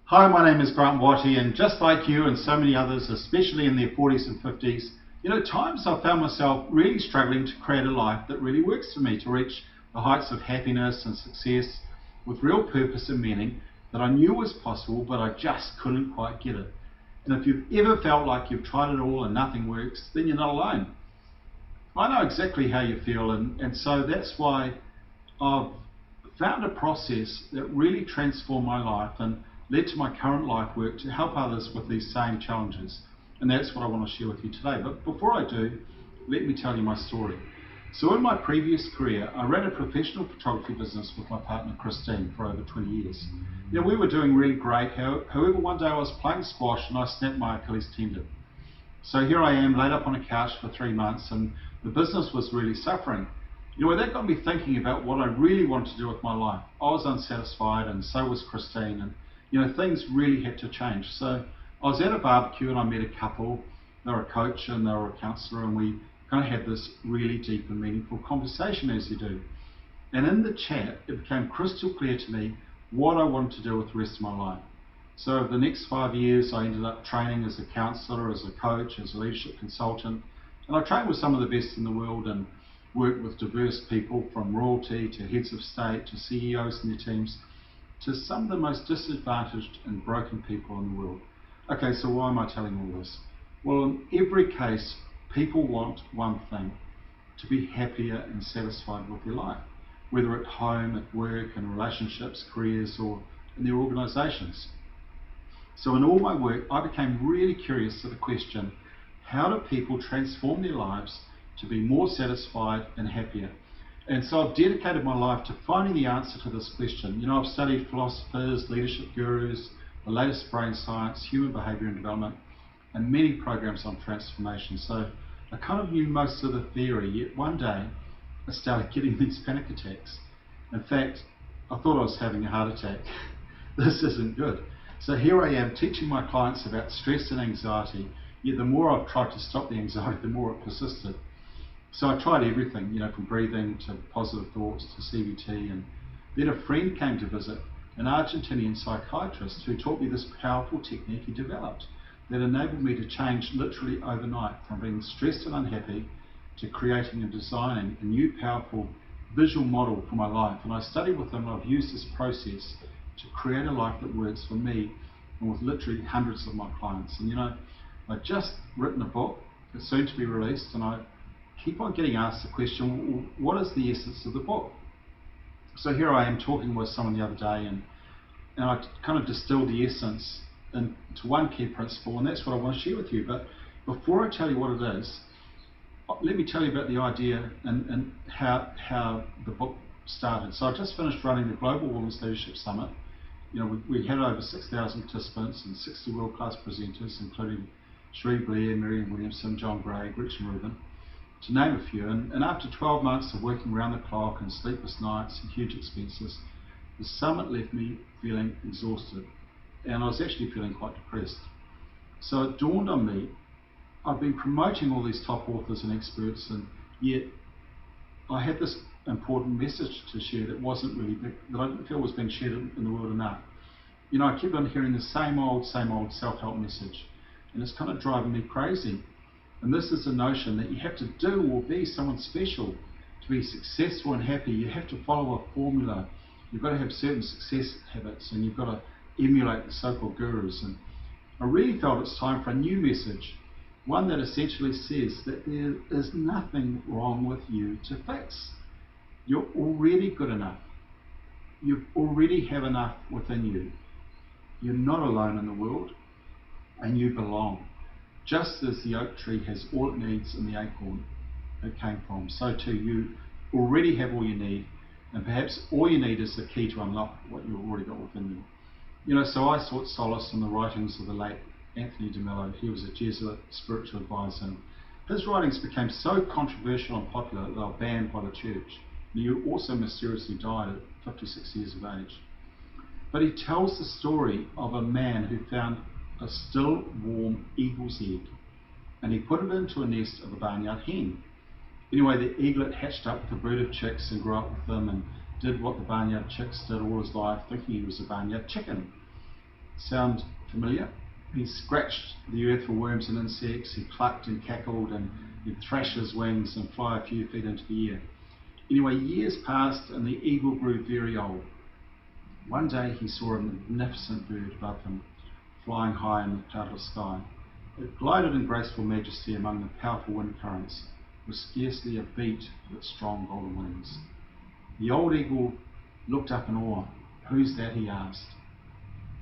Hi, my name is Grant Watty, and just like you and so many others, especially in their 40s and 50s, times I've found myself really struggling to create a life that really works for me, to reach the heights of happiness and success with real purpose and meaning that I knew was possible, but I just couldn't quite get it. And if you've ever felt like you've tried it all and nothing works, then you're not alone. I know exactly how you feel, and so that's why I've found a process that really transformed my life and led to my current life work to help others with these same challenges. And that's what I want to share with you today. But before I do, let me tell you my story. So in my previous career, I ran a professional photography business with my partner Christine for over 20 years. We were doing really great. However, one day I was playing squash and I snapped my Achilles tendon. So here I am, laid up on a couch for 3 months, and the business was really suffering. That got me thinking about what I really wanted to do with my life. I was unsatisfied, and so was Christine, and things really had to change. So I was at a barbecue and I met a couple. They were a coach and they were a counsellor, and we kind of had this really deep and meaningful conversation, as you do. And in the chat, it became crystal clear to me what I wanted to do with the rest of my life. So over the next 5 years, I ended up training as a counsellor, as a coach, as a leadership consultant, and I trained with some of the best in the world and worked with diverse people, from royalty to heads of state to CEOs and their teams, to some of the most disadvantaged and broken people in the world. Okay, so why am I telling all this? Well, in every case, people want one thing: to be happier and satisfied with their life, whether at home, at work, in relationships, careers, or in their organisations. So in all my work, I became really curious to the question, how do people transform their lives to be more satisfied and happier? And so I've dedicated my life to finding the answer to this question. I've studied philosophers, leadership gurus, the latest brain science, human behaviour and development, and many programs on transformation. So I kind of knew most of the theory, yet one day I started getting these panic attacks. In fact, I thought I was having a heart attack. This isn't good. So here I am teaching my clients about stress and anxiety, yet the more I've tried to stop the anxiety, the more it persisted. So I tried everything, from breathing to positive thoughts to CBT, and then a friend came to visit, an Argentinian psychiatrist, who taught me this powerful technique he developed that enabled me to change literally overnight from being stressed and unhappy to creating and designing a new powerful visual model for my life. And I studied with him, and I've used this process to create a life that works for me and with literally hundreds of my clients. And I've just written a book that's soon to be released, and I keep on getting asked the question, what is the essence of the book? So here I am talking with someone the other day, and I kind of distilled the essence into one key principle, and that's what I want to share with you. But before I tell you what it is, let me tell you about the idea and how the book started. So I just finished running the Global Women's Leadership Summit. We had over 6,000 participants and 60 world-class presenters, including Cherie Blair, Marianne Williamson, John Gray, Gretchen Rubin, to name a few. And after 12 months of working around the clock and sleepless nights and huge expenses, the summit left me feeling exhausted, and I was actually feeling quite depressed. So it dawned on me, I've been promoting all these top authors and experts, and yet I had this important message to share that wasn't really big, that I didn't feel was being shared in the world enough. I kept on hearing the same old self-help message, and it's kind of driving me crazy. And this is the notion that you have to do or be someone special to be successful and happy. You have to follow a formula. You've got to have certain success habits, and you've got to emulate the so-called gurus. And I really felt it's time for a new message, one that essentially says that there is nothing wrong with you to fix. You're already good enough. You already have enough within you. You're not alone in the world, and you belong. Just as the oak tree has all it needs in the acorn it came from, so too you already have all you need, and perhaps all you need is the key to unlock what you've already got within you. So I sought solace in the writings of the late Anthony de Mello. He was a Jesuit spiritual advisor. His writings became so controversial and popular that they were banned by the church. He also mysteriously died at 56 years of age. But he tells the story of a man who found a still warm eagle's egg, and he put it into a nest of a barnyard hen. Anyway, the eaglet hatched up with a brood of chicks and grew up with them and did what the barnyard chicks did all his life, thinking he was a barnyard chicken. Sound familiar? He scratched the earth for worms and insects, he clucked and cackled, and he'd thrash his wings and fly a few feet into the air. Anyway, years passed and the eagle grew very old. One day he saw a magnificent bird above him, flying high in the cloudless sky. It glided in graceful majesty among the powerful wind currents, with scarcely a beat of its strong golden wings. The old eagle looked up in awe. "Who's that?" he asked.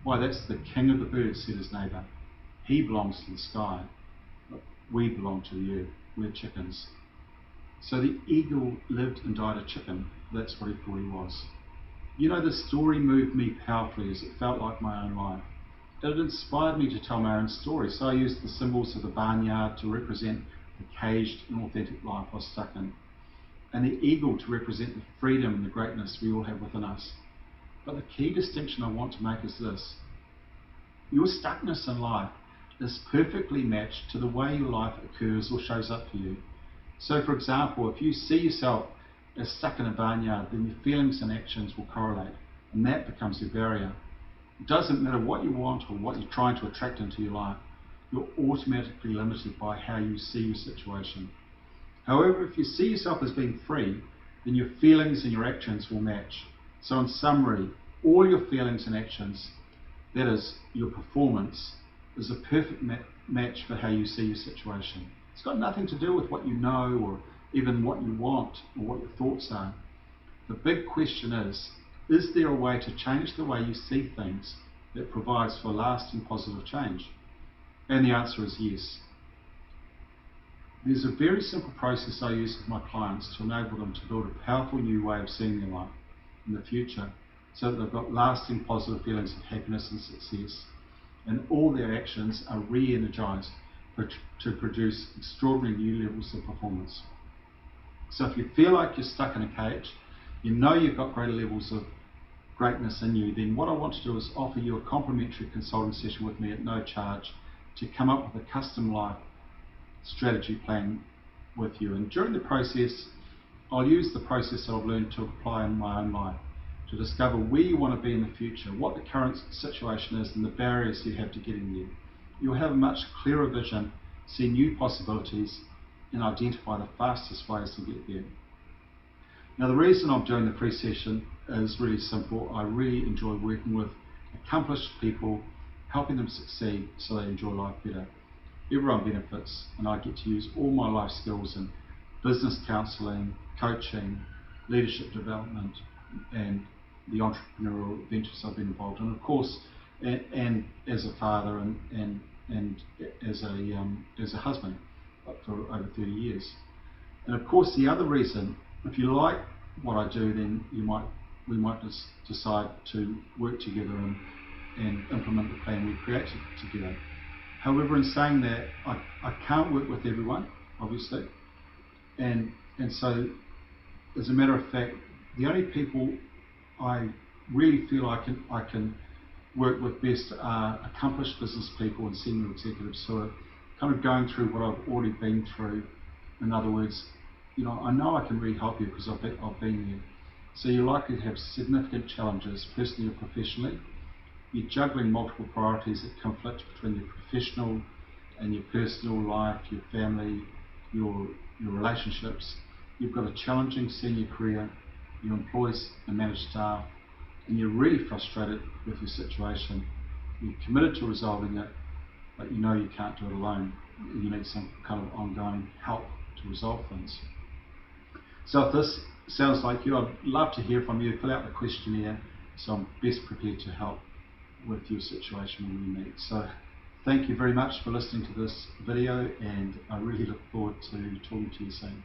"Why, that's the king of the birds," said his neighbour. "He belongs to the sky, but we belong to the earth. We're chickens." So the eagle lived and died a chicken. That's what he thought he was. You know, this story moved me powerfully as it felt like my own life. It inspired me to tell my own story, so I used the symbols of the barnyard to represent the caged and authentic life I was stuck in, and the eagle to represent the freedom and the greatness we all have within us. But the key distinction I want to make is this: your stuckness in life is perfectly matched to the way your life occurs or shows up for you. So for example, if you see yourself as stuck in a barnyard, then your feelings and actions will correlate, and that becomes your barrier. It doesn't matter what you want or what you're trying to attract into your life, you're automatically limited by how you see your situation. However, if you see yourself as being free, then your feelings and your actions will match. So in summary, all your feelings and actions, that is, your performance, is a perfect match for how you see your situation. It's got nothing to do with what you know or even what you want or what your thoughts are. The big question is there a way to change the way you see things that provides for lasting positive change? And the answer is yes. There's a very simple process I use with my clients to enable them to build a powerful new way of seeing their life in the future, so that they've got lasting positive feelings of happiness and success, and all their actions are re-energized to produce extraordinary new levels of performance. So if you feel like you're stuck in a cage, you know you've got greater levels of greatness in you, then what I want to do is offer you a complimentary consulting session with me at no charge to come up with a custom life strategy plan with you. And during the process, I'll use the process that I've learned to apply in my own life to discover where you want to be in the future, what the current situation is, and the barriers you have to getting there. You'll have a much clearer vision, see new possibilities, and identify the fastest ways to get there. Now, the reason I'm doing the free session is really simple. I really enjoy working with accomplished people, helping them succeed so they enjoy life better. Everyone benefits, and I get to use all my life skills in business counselling, coaching, leadership development, and the entrepreneurial ventures I've been involved in, of course, and as a father and as a husband for over 30 years. And of course, the other reason, if you like what I do, then we might just decide to work together and implement the plan we created together. However, in saying that, I can't work with everyone, obviously, and so as a matter of fact, the only people I really feel I can work with best are accomplished business people and senior executives who are kind of going through what I've already been through. In other words, you know I can really help you because I've been there. So you're likely to have significant challenges, personally or professionally. You're juggling multiple priorities that conflict between your professional and your personal life, your family, your relationships. You've got a challenging senior career, you employ and manage staff, and you're really frustrated with your situation. You're committed to resolving it, but you know you can't do it alone. You need some kind of ongoing help to resolve things. So if this sounds like you, I'd love to hear from you. Fill out the questionnaire so I'm best prepared to help with your situation when we meet. So thank you very much for listening to this video, and I really look forward to talking to you soon.